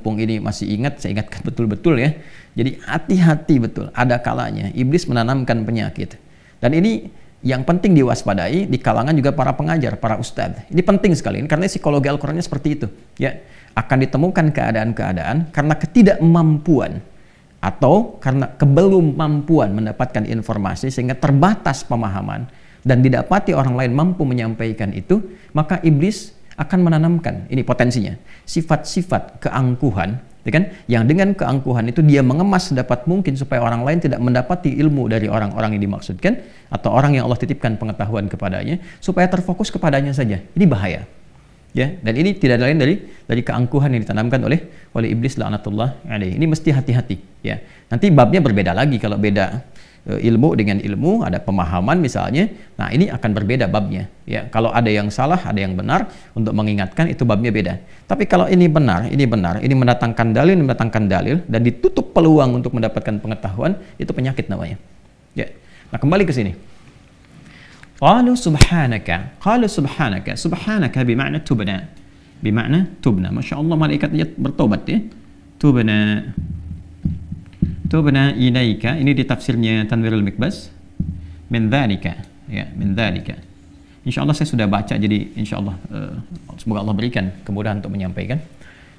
mumpung ini masih ingat, saya ingatkan betul-betul ya. Jadi hati-hati betul, ada kalanya iblis menanamkan penyakit. Dan ini yang penting diwaspadai di kalangan juga para pengajar, para ustadz. Ini penting sekali, karena psikologi Al-Qurannya seperti itu. Ya, akan ditemukan keadaan-keadaan karena ketidakmampuan atau karena kebelum mampuan mendapatkan informasi sehingga terbatas pemahaman dan didapati orang lain mampu menyampaikan itu, maka iblis akan menanamkan, ini potensinya, sifat-sifat keangkuhan, ya kan? Yang dengan keangkuhan itu dia mengemas sedapat mungkin supaya orang lain tidak mendapati ilmu dari orang-orang yang dimaksudkan atau orang yang Allah titipkan pengetahuan kepadanya, supaya terfokus kepadanya saja. Ini bahaya. Ya, dan ini tidak lain dari keangkuhan yang ditanamkan oleh iblis laknatullah alaihi. Ini mesti hati-hati, ya. Nanti babnya berbeda lagi kalau beda ilmu dengan ilmu, ada pemahaman misalnya. Nah, ini akan berbeda babnya, ya. Kalau ada yang salah, ada yang benar, untuk mengingatkan itu babnya beda. Tapi kalau ini benar, ini mendatangkan dalil dan ditutup peluang untuk mendapatkan pengetahuan, itu penyakit namanya. Ya. Nah, kembali ke sini. Qalu subhanaka. Subhanaka bermakna tubna. Masya Allah, malaikatnya bertobat ya. Tubna ilaika, ini di tafsirnya Tanwirul Mikbas, min dzalika, ya, min dzalika. Insyaallah saya sudah baca, jadi insyaallah semoga Allah berikan kemudahan untuk menyampaikan.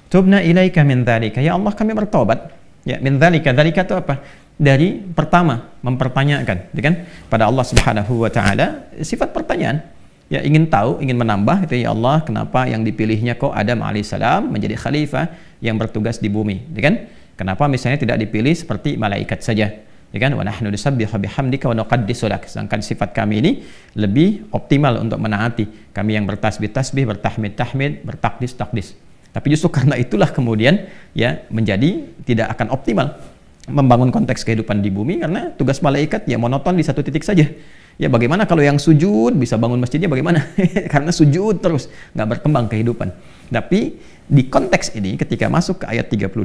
Tubna ilaika min dzalika, ya Allah kami bertobat. Ya, min dzalika, dzalika itu apa? Dari pertama mempertanyakan, ya kan? Pada Allah Subhanahu wa taala, sifat pertanyaan. Ya, ingin tahu, ingin menambah itu, ya Allah, kenapa yang dipilihnya kok Adam alaihissalam menjadi khalifah yang bertugas di bumi, ya kan? Kenapa misalnya tidak dipilih seperti malaikat saja, ya kan? Wa nahnu nusabbihu bihamdika wa nuqaddisu lak. Sedangkan sifat kami ini lebih optimal untuk menaati. Kami yang bertasbih-tasbih, bertahmid-tahmid, bertakdis-takdis. Tapi justru karena itulah kemudian ya menjadi tidak akan optimal membangun konteks kehidupan di bumi, karena tugas malaikat ya monoton di satu titik saja. Ya bagaimana kalau yang sujud bisa bangun masjidnya, bagaimana? Karena sujud terus, nggak berkembang kehidupan. Tapi di konteks ini ketika masuk ke ayat 32,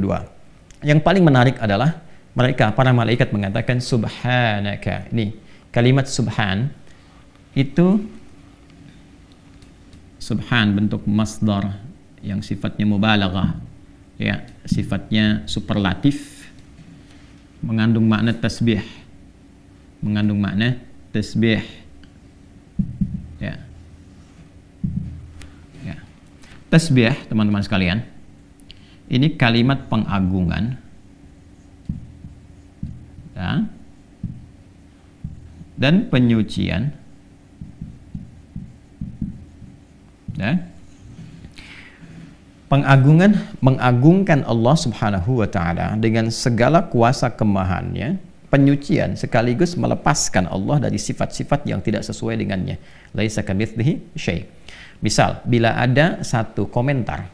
yang paling menarik adalah mereka, para malaikat mengatakan subhanaka. Ini kalimat subhan itu, subhan bentuk masdar yang sifatnya mubalaghah, ya, sifatnya superlatif, mengandung makna tasbih, ya. Ya. Tasbih, teman-teman sekalian, ini kalimat pengagungan, ya, dan penyucian, ya. Pengagungan, mengagungkan Allah Subhanahu wa taala dengan segala kuasa kemahannya, penyucian sekaligus melepaskan Allah dari sifat-sifat yang tidak sesuai dengannya. Laisa kamitslihi syai'. Misal, bila ada satu komentar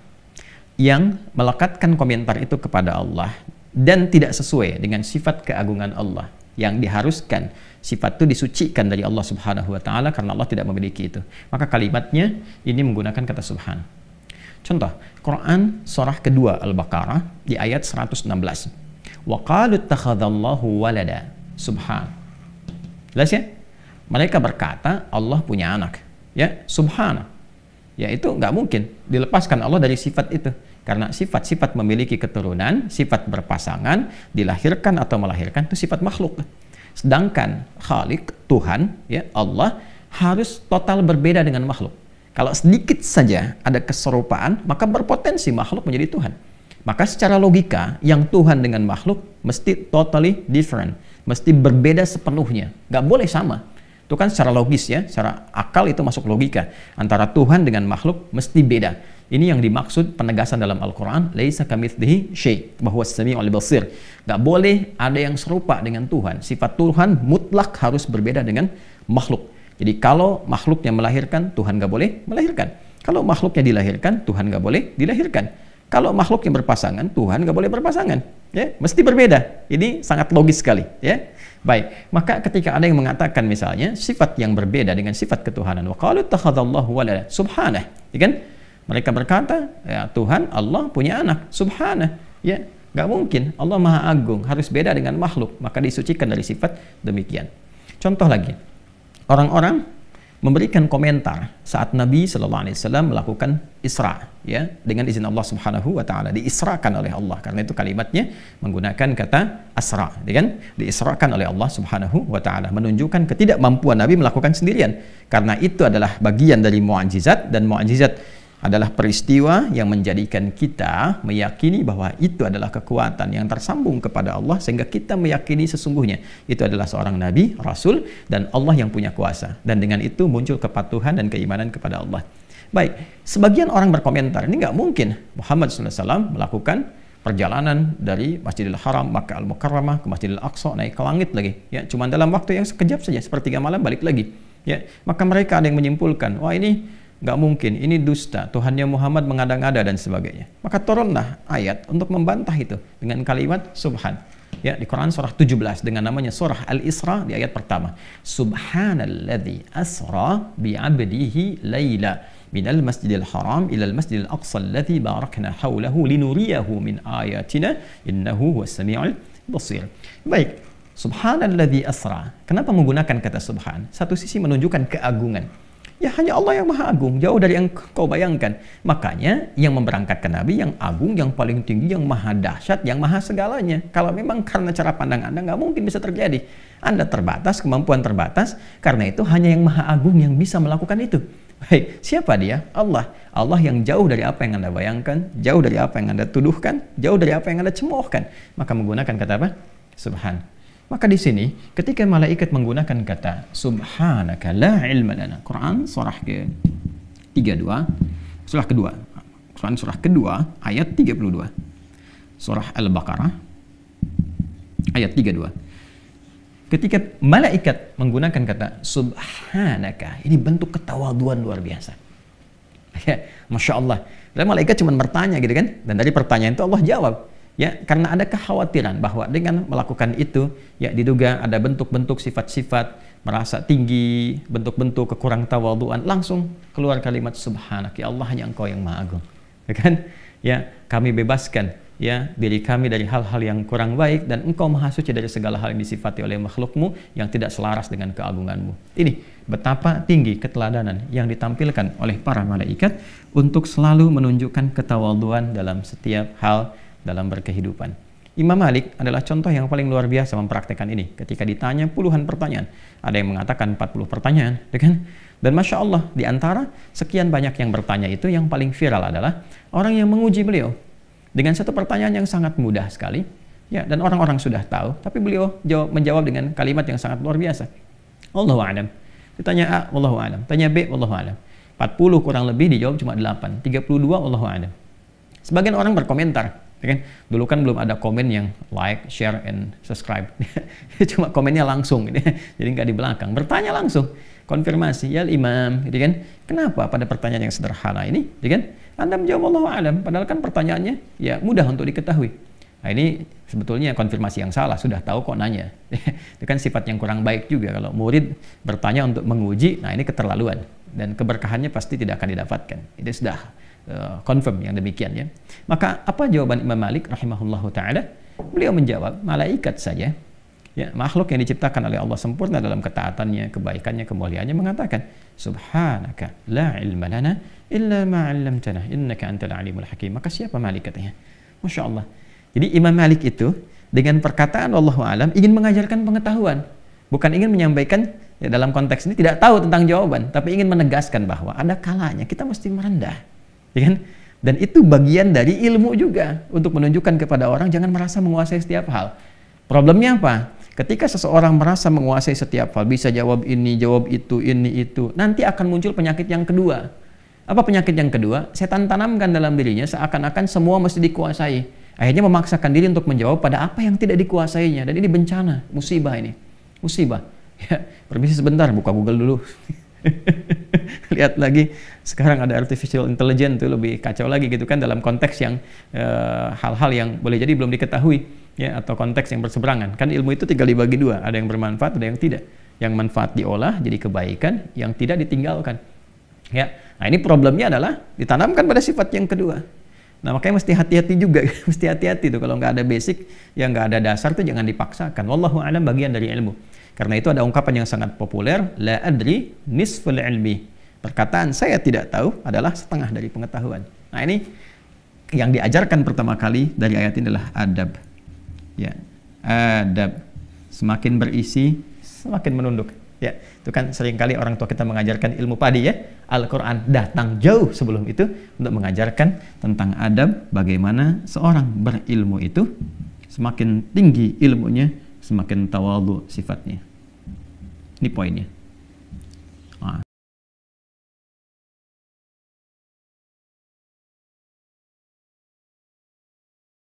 yang melekatkan komentar itu kepada Allah dan tidak sesuai dengan sifat keagungan Allah, yang diharuskan sifat itu disucikan dari Allah Subhanahu wa taala karena Allah tidak memiliki itu, maka kalimatnya ini menggunakan kata subhan. Contoh, Quran surah kedua Al-Baqarah di ayat 116. Wa qalu ittakhadallahu walada. Subhan. Jelas ya? Mereka berkata Allah punya anak. Ya, subhana. Ya, itu nggak mungkin dilepaskan Allah dari sifat itu. Karena sifat-sifat memiliki keturunan, sifat berpasangan, dilahirkan atau melahirkan, itu sifat makhluk. Sedangkan Khalik, Tuhan, ya, Allah harus total berbeda dengan makhluk. Kalau sedikit saja ada keserupaan, maka berpotensi makhluk menjadi Tuhan. Maka secara logika, yang Tuhan dengan makhluk mesti totally different. Mesti berbeda sepenuhnya. Nggak boleh sama. Itu kan secara logis ya, secara akal itu masuk logika. Antara Tuhan dengan makhluk mesti beda. Ini yang dimaksud penegasan dalam Al-Quran, laisa kamitslihi syai', bahwa as-sami'ul basir. Nggak boleh ada yang serupa dengan Tuhan. Sifat Tuhan mutlak harus berbeda dengan makhluk. Jadi kalau makhluknya melahirkan, Tuhan nggak boleh melahirkan. Kalau makhluknya dilahirkan, Tuhan nggak boleh dilahirkan. Kalau makhluknya berpasangan, Tuhan nggak boleh berpasangan. Ya, mesti berbeda. Ini sangat logis sekali. Ya, baik. Maka ketika ada yang mengatakan misalnya sifat yang berbeda dengan sifat ketuhanan, wa qalu ittakhadallahu walada, subhanah, ya kan? Mereka berkata, ya Tuhan Allah punya anak, subhanah. Ya, nggak mungkin. Allah Maha Agung, harus beda dengan makhluk. Maka disucikan dari sifat demikian. Contoh lagi. Orang-orang memberikan komentar saat Nabi Shallallahu Alaihi Wasallam melakukan Isra, ya, dengan izin Allah Subhanahu Wa Taala, diisrakan oleh Allah. Karena itu kalimatnya menggunakan kata asra, ya kan? Diisrakan oleh Allah Subhanahu Wa Taala, menunjukkan ketidakmampuan Nabi melakukan sendirian. Karena itu adalah bagian dari mu'jizat, dan mu'jizat adalah peristiwa yang menjadikan kita meyakini bahwa itu adalah kekuatan yang tersambung kepada Allah, sehingga kita meyakini sesungguhnya itu adalah seorang nabi, rasul, dan Allah yang punya kuasa, dan dengan itu muncul kepatuhan dan keimanan kepada Allah. Baik, sebagian orang berkomentar, ini nggak mungkin Muhammad SAW melakukan perjalanan dari Masjidil Haram, Makkah Al-Mukarramah ke Masjidil Aqsa, naik ke langit lagi, ya, cuma dalam waktu yang sekejap saja, sepertiga malam balik lagi, ya. Maka mereka ada yang menyimpulkan, wah ini nggak mungkin, ini dusta, Tuhannya Muhammad mengada-ngada dan sebagainya. Maka turunlah ayat untuk membantah itu dengan kalimat subhan. Ya, di Quran surah 17 dengan namanya surah Al-Isra, di ayat pertama. Subhanalladzi asra bi'abdihi laila minal masjidil haram ilal masjidil aqsa alladzi barakna haulahu linuriyahu min ayatina innahu huwas samiul basir. Baik, subhanalladzi asra. Kenapa menggunakan kata subhan? Satu sisi menunjukkan keagungan. Ya, hanya Allah yang maha agung, jauh dari yang kau bayangkan. Makanya yang memberangkatkan Nabi yang agung, yang paling tinggi, yang maha dahsyat, yang maha segalanya. Kalau memang karena cara pandang Anda, nggak mungkin bisa terjadi. Anda terbatas, kemampuan terbatas, karena itu hanya yang maha agung yang bisa melakukan itu. Baik, siapa dia? Allah. Allah yang jauh dari apa yang Anda bayangkan, jauh dari apa yang Anda tuduhkan, jauh dari apa yang Anda cemoohkan. Maka menggunakan kata apa? Subhan. Maka di sini ketika malaikat menggunakan kata subhanaka la ilma lana, Quran surah ke-32, surah kedua, Quran surah kedua ayat 32, surah Al-Baqarah ayat 32. Ketika malaikat menggunakan kata subhanaka, ini bentuk ketawaduan luar biasa. Ya, Masya Allah. Dan malaikat cuma bertanya gitu kan, dan dari pertanyaan itu Allah jawab. Ya, karena ada kekhawatiran bahwa dengan melakukan itu, ya, diduga ada bentuk-bentuk sifat-sifat merasa tinggi, bentuk-bentuk kekurang tawaduan, langsung keluar kalimat subhanak, ya Allah, hanya Engkau yang maha agung. Ya kan? Ya, kami bebaskan, ya, diri kami dari hal-hal yang kurang baik, dan Engkau maha suci dari segala hal yang disifati oleh makhlukmu yang tidak selaras dengan keagunganmu. Ini betapa tinggi keteladanan yang ditampilkan oleh para malaikat untuk selalu menunjukkan ketawaduan dalam setiap hal dalam berkehidupan. Imam Malik adalah contoh yang paling luar biasa mempraktekkan ini. Ketika ditanya puluhan pertanyaan, ada yang mengatakan 40 pertanyaan, kan? Dan Masya Allah, di antara sekian banyak yang bertanya itu, yang paling viral adalah orang yang menguji beliau dengan satu pertanyaan yang sangat mudah sekali, ya, dan orang-orang sudah tahu, tapi beliau menjawab dengan kalimat yang sangat luar biasa. Allahu a'lam. Ditanya A, Allahu a'lam. Tanya B, Allahu a'lam. 40 kurang lebih dijawab cuma 8, 32 Allahu a'lam. Sebagian orang berkomentar, ya kan? Dulu kan belum ada komen yang like, share, and subscribe. Cuma komennya langsung, jadi nggak di belakang. Bertanya langsung, konfirmasi, ya imam, gitu kan? Kenapa pada pertanyaan yang sederhana ini, gitu kan? Anda menjawab Allahu a'lam, padahal kan pertanyaannya ya mudah untuk diketahui. Nah, ini sebetulnya konfirmasi yang salah, sudah tahu kok nanya. Itu kan sifat yang kurang baik juga kalau murid bertanya untuk menguji. Nah, ini keterlaluan, dan keberkahannya pasti tidak akan didapatkan. Itu sudah confirm yang demikian, ya. Maka apa jawaban Imam Malik rahimahullahu taala? Beliau menjawab, malaikat saja, ya, makhluk yang diciptakan oleh Allah sempurna dalam ketaatannya, kebaikannya, kemuliaannya, mengatakan subhanaka la ilma lana illa ma 'allamtana innaka antal alimul hakim. Maka siapa malaikatnya? Masya Allah. Jadi Imam Malik itu dengan perkataan Allahu a'lam ingin mengajarkan pengetahuan, bukan ingin menyampaikan, ya, dalam konteks ini tidak tahu tentang jawaban, tapi ingin menegaskan bahwa ada kalanya kita mesti merendah. Ya kan? Dan itu bagian dari ilmu juga, untuk menunjukkan kepada orang jangan merasa menguasai setiap hal. Problemnya apa? Ketika seseorang merasa menguasai setiap hal, bisa jawab ini, jawab itu, ini, itu, nanti akan muncul penyakit yang kedua. Apa penyakit yang kedua? Setan tanamkan dalam dirinya seakan-akan semua mesti dikuasai. Akhirnya memaksakan diri untuk menjawab pada apa yang tidak dikuasainya. Dan ini bencana, musibah ini. Musibah. Ya, permisi sebentar, buka Google dulu. Lihat lagi, sekarang ada artificial intelligence, tuh lebih kacau lagi gitu kan, dalam konteks yang hal-hal yang boleh jadi belum diketahui, ya, atau konteks yang berseberangan. Kan ilmu itu tinggal dibagi dua, ada yang bermanfaat, ada yang tidak. Yang manfaat diolah jadi kebaikan, yang tidak ditinggalkan. Ya, nah ini problemnya adalah ditanamkan pada sifat yang kedua. Nah, makanya mesti hati-hati juga, mesti hati-hati tuh kalau nggak ada basic, ya nggak ada dasar tuh jangan dipaksakan. Wallahu a'lam, bagian dari ilmu. Karena itu ada ungkapan yang sangat populer, la adri nisful ilmi. Perkataan saya tidak tahu adalah setengah dari pengetahuan. Nah, ini yang diajarkan pertama kali dari ayat ini adalah adab. Ya, adab. Semakin berisi, semakin menunduk. Ya, itu kan seringkali orang tua kita mengajarkan ilmu padi ya. Al-Quran datang jauh sebelum itu untuk mengajarkan tentang adab, bagaimana seorang berilmu itu semakin tinggi ilmunya, semakin tawadhu sifatnya. Ini poinnya.